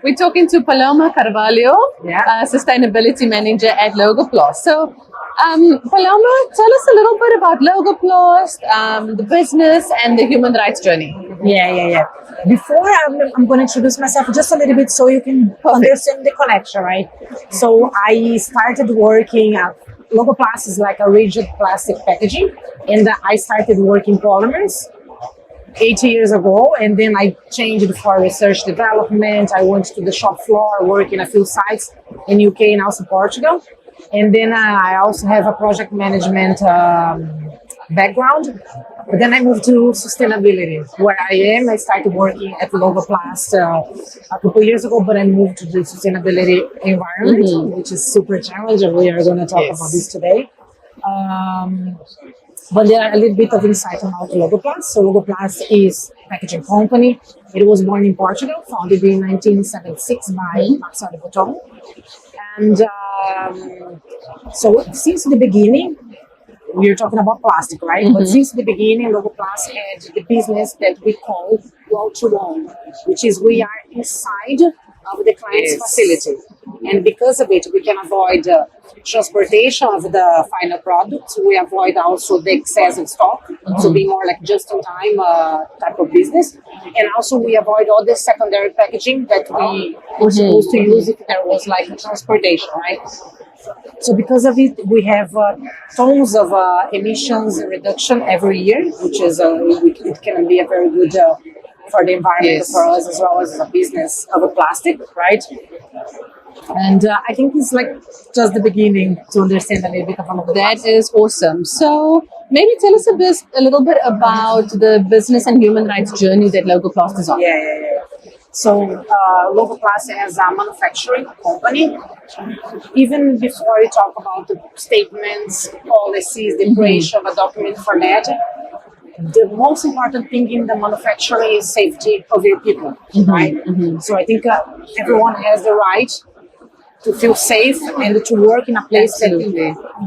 We're talking to Palloma Carvalho, Sustainability Manager at Logoplaste. So, Palloma, tell us a little bit about Logoplaste, the business, and the human rights journey. Yeah. Before I'm going to introduce myself just a little bit so you can understand the connection, right? So I started working at Logoplaste is like a rigid plastic packaging, and I started working polymers 8 years ago, and then I changed for research development. I went to the shop floor, work in a few sites in UK and also Portugal, and then I also have a project management background. But then I moved to sustainability, where I started working at Logoplaste a couple years ago, but I moved to the sustainability environment, which is super challenging. We are going to talk about this today. But there are a little bit of insight about Logoplaste. So Logoplaste is a packaging company. It was born in Portugal, founded in 1976 by Marcelo Botton. And so since the beginning, we're talking about plastic, right? But since the beginning, Logoplaste had the business that we call wall-to-wall, which is we are inside of the client's facility. And because of it, we can avoid transportation of the final product. We avoid also the excess of stock, so be more like just-in-time type of business. And also we avoid all the secondary packaging that we were supposed to use if there was like transportation, right? So because of it, we have tons of emissions reduction every year, which is it can be a very good for the environment for us as well as a business of a plastic, right? And I think it's like just the beginning to understand a little bit of that is awesome. So maybe tell us a little bit about the business and human rights journey that Logoplaste is on. Yeah. So Logoplaste as a manufacturing company, even before we talk about the statements, policies, the creation of a document for that, the most important thing in the manufacturing is safety of your people, right? So I think everyone has the right to feel safe and to work in a place that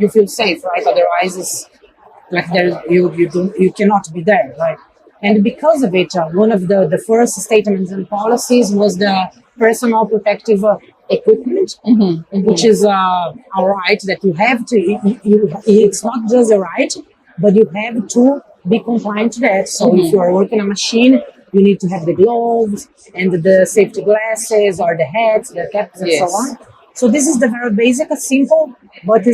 you feel safe, right? Otherwise, it's like you cannot be there, right? And because of it, one of the first statements and policies was the personal protective equipment, which is a right that you have to. It's not just a right, but you have to be compliant to that. So if you are working a machine, you need to have the gloves and the safety glasses or the hats, the caps, and so on. So this is the very basic, simple, but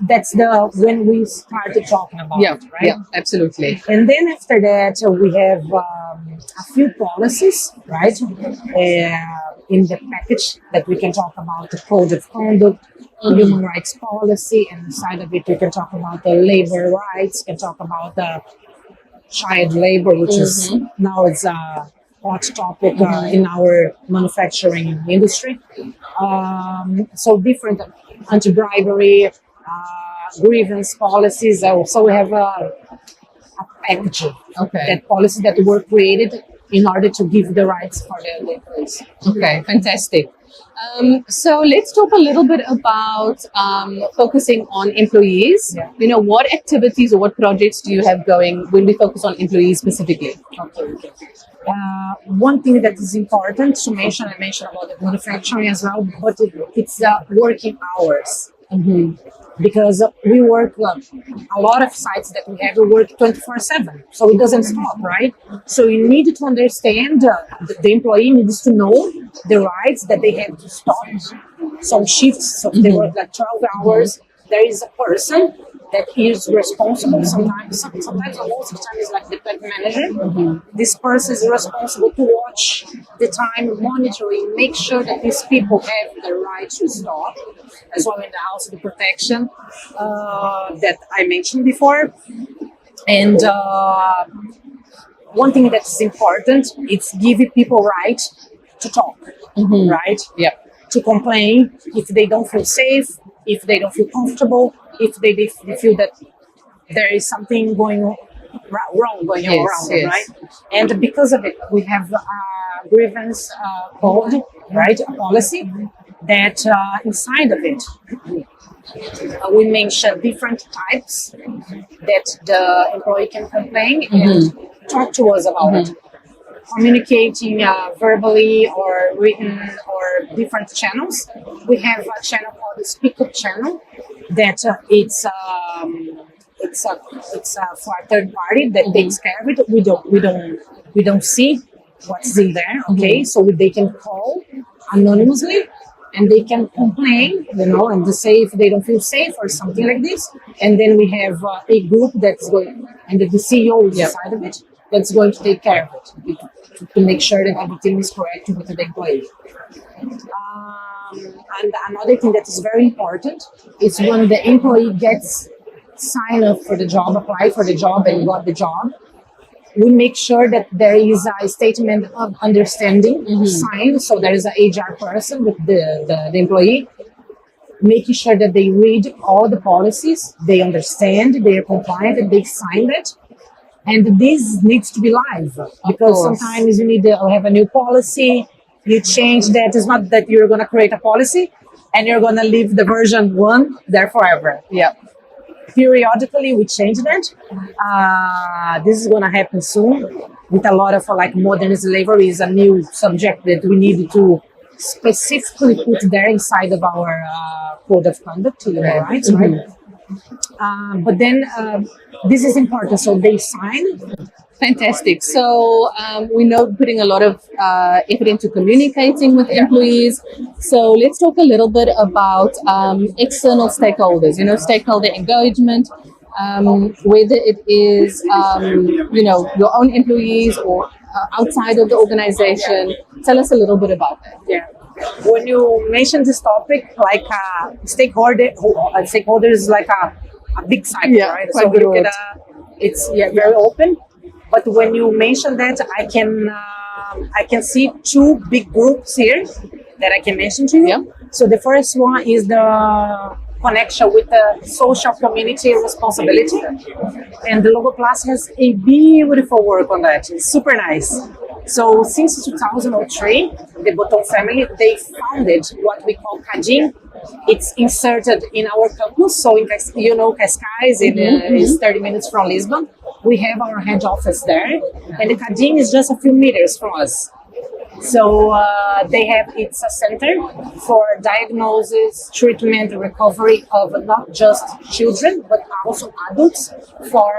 that's when we started talking about it, right? Yeah, absolutely. And then after that, we have a few policies, right? In the package that we can talk about the code of conduct, human rights policy, and inside of it, we can talk about the labor rights, can talk about the child labor, which is now it's a hot topic in our manufacturing industry. So different anti-bribery, grievance policies. So we have a package that policy that were created in order to give the rights for the employees. Okay, fantastic. So let's talk a little bit about focusing on employees. You know, what activities or what projects do you have going when we focus on employees specifically? Okay. One thing that is important to mention, I mentioned about the manufacturing as well, but it's working hours. Because we work, a lot of sites that we have, we work 24/7, so it doesn't stop, right? So you need to understand, the employee needs to know the rights that they have to stop some shifts, so they work like 12 hours. There is a person that is responsible, sometimes or most of the time is like the plant manager. This person is responsible to watch the time, monitoring, make sure that these people have the right to stop, as well in the house, the protection that I mentioned before. And one thing that is important is giving people right to talk, right? Yeah. To complain if they don't feel safe, if they don't feel comfortable, if they feel that there is something going wrong going on around them, right? And because of it, we have a grievance code, right? A policy that inside of it, we mention different types that the employee can complain and talk to us about it. communicating verbally or written or different channels. We have a channel called the Speak Up channel that it's for a third party that takes care of it. We don't see what's in there. Okay, so they can call anonymously and they can complain, and to say if they don't feel safe or something like this. And then we have a group that's going, and the CEO is inside of it, that's going to take care of it to make sure that everything is correct with the employee. And another thing that is very important is when the employee gets signed up for the job, apply for the job, and got the job, we make sure that there is a statement of understanding signed. So there is an HR person with the employee, making sure that they read all the policies, they understand, they are compliant, and they sign it. And this needs to be live because sometimes you need to have a new policy. You change that. It's not that you're going to create a policy and you're going to leave the version 1 there forever. Yeah. Periodically we change that. This is going to happen soon with a lot of modern slavery is a new subject that we need to specifically put there inside of our code of conduct, right? But then this is important, so they sign. Fantastic. So we know putting a lot of effort into communicating with employees. So let's talk a little bit about external stakeholders, stakeholder engagement, whether it is, your own employees or outside of the organization. Tell us a little bit about that. Yeah. When you mention this topic, stakeholder is like a big cycle, right? So we look at it's very open. But when you mention that, I can see 2 big groups here that I can mention to you. Yeah. So the first one is the connection with the social community responsibility, and the Logoplaste has a beautiful work on that. It's super nice. So since 2003, the Botton family, they founded what we call Cadim. It's inserted in our campus. So in Cascais, is 30 minutes from Lisbon. We have our head office there, and the Cadim is just a few meters from us. So it's a center for diagnosis, treatment, recovery of not just children but also adults for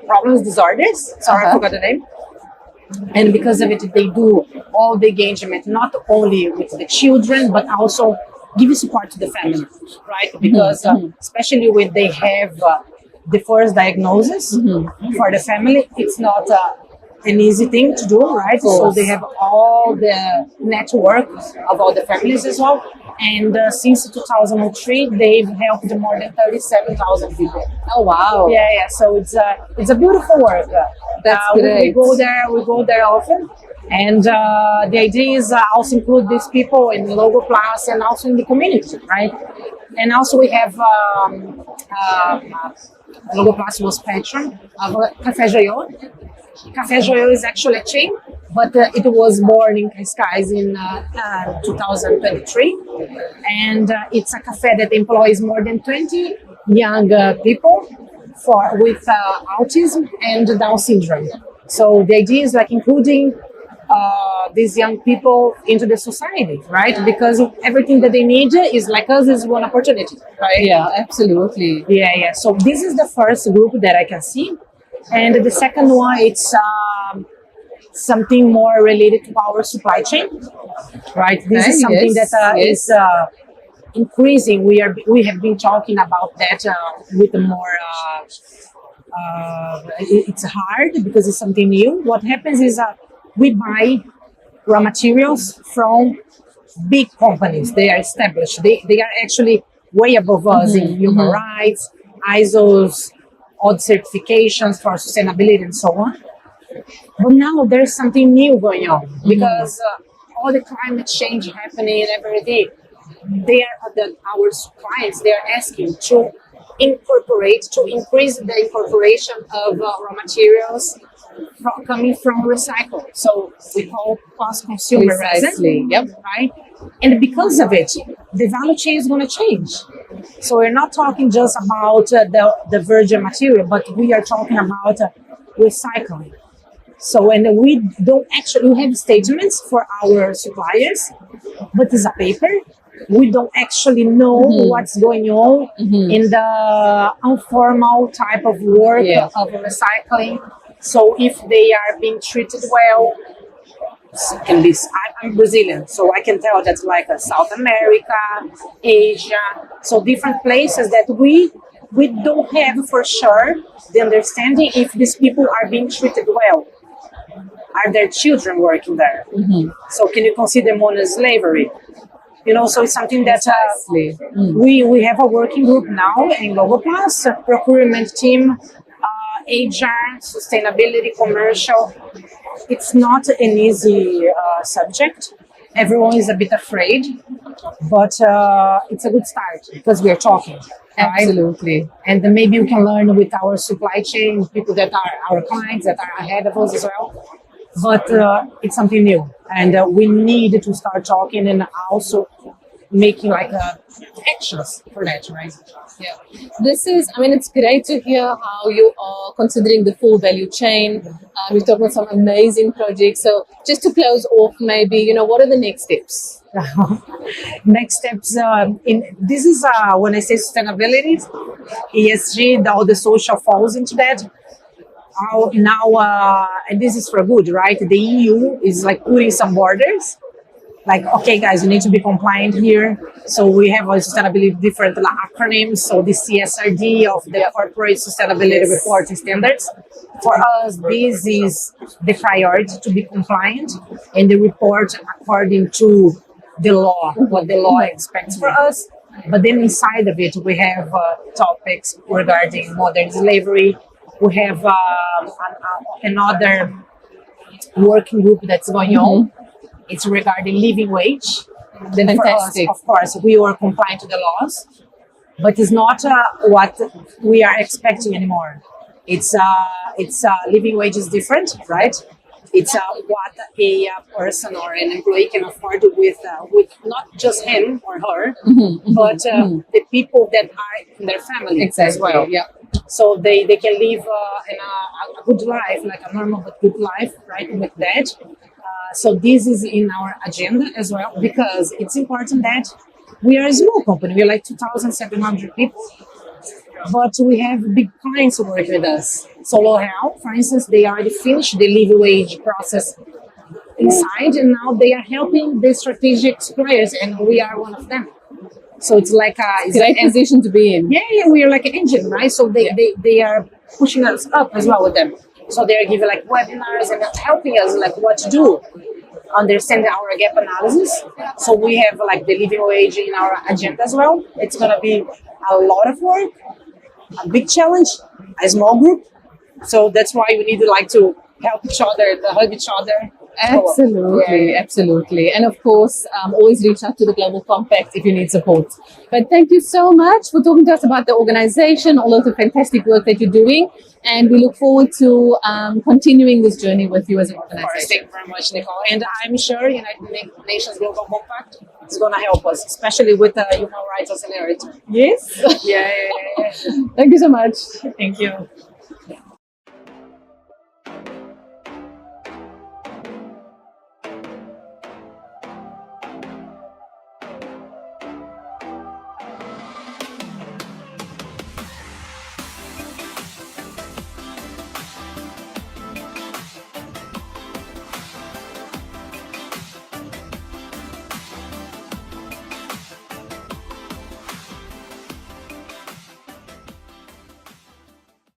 problems, disorders. Sorry, I forgot the name. And because of it, they do all the engagement, not only with the children, but also give support to the family, right? Because especially when they have the first diagnosis for the family, it's not an easy thing to do, right? So they have all the network of all the families as well. And since 2003, they've helped more than 37,000 people. Oh, wow. Yeah. So it's a beautiful work. That's great. We go there often. And the idea is also include these people in Logoplaste and also in the community, right? And also we have Logoplaste was patron of Café Joyeux. Café Joyeux is actually a chain, but it was born in Cascais in 2023. And it's a cafe that employs more than 20 young people with autism and Down syndrome. So the idea is including these young people into the society, right? Because everything that they need is like us is one opportunity, right? Yeah, absolutely. Yeah. So this is the first group that I can see. And the second one, it's something more related to our supply chain, right? This is something that is increasing. We have been talking about that with more. It's hard because it's something new. What happens is we buy raw materials from big companies. They are established. They are actually way above us in human rights, ISOs, all the certifications for sustainability and so on. But now there's something new going on because all the climate change happening every day. Our clients, they are asking to increase the incorporation of raw materials coming from recycle. So we call post-consumer Precisely. resin, Yep. right? And because of it, the value chain is going to change. So we're not talking just about the virgin material, but we are talking about recycling. So, and we don't actually, we have statements for our suppliers, but it's a paper. We don't actually know what's going on in the informal type of work of recycling. So if they are being treated well, can be, I'm Brazilian, so I can tell that's like South America, Asia, so different places that we don't have for sure the understanding if these people are being treated well. Are their children working there? So can you consider modern slavery? You know, so it's something that we have a working group now in Logoplaste, procurement team, HR, sustainability, commercial. It's not an easy subject. Everyone is a bit afraid, but it's a good start because we are talking. Right? Absolutely. And then maybe we can learn with our supply chain, people that are our clients that are ahead of us as well. But it's something new, and we need to start talking and also making like actions for that, right? Yeah. This is, I mean, it's great to hear how you are considering the full value chain. We've talked about some amazing projects. So just to close off, maybe, you know, what are the next steps? Next steps, this is when I say sustainability, ESG, all the social falls into that. Now, and this is for good, right? The EU is like putting some borders. Like, okay, guys, you need to be compliant here. So we have a sustainability different acronyms. So the CSRD of the Corporate Sustainability Reporting Standards. For us, this is the priority to be compliant and the report according to the law, what the law expects for us. But then inside of it, we have topics regarding modern slavery. We have another working group that's going on. It's regarding living wage. Then for us, of course, we are compliant to the laws, but it's not what we are expecting anymore. It's living wage is different, right? It's what a person or an employee can afford with not just him or her, but the people that are in their family as well. Yeah. So they can live in a good life, like a normal but good life, right? With that. So this is in our agenda as well, because it's important that we are a small company. We're like 2,700 people, but we have big clients who work with us. So L'Oréal, for instance, they already finished the living wage process inside, and now they are helping the strategic suppliers, and we are one of them. So it's like it's a great position to be in. Yeah, we are like an engine, right? So they are pushing us up as well with them. So they are giving like webinars and helping us like what to do, understanding our gap analysis. So we have like the living wage in our agenda as well. It's gonna be a lot of work, a big challenge, a small group. So that's why we need to like to help each other, to help each other. Absolutely, absolutely. And of course, always reach out to the Global Compact if you need support. But thank you so much for talking to us about the organization, all of the fantastic work that you're doing. And we look forward to continuing this journey with you as an organization. Of course, thank you very much, Nicole. And I'm sure United Nations Global Compact is going to help us, especially with the Human Rights Accelerator. Yes? Yeah. Thank you so much. Thank you.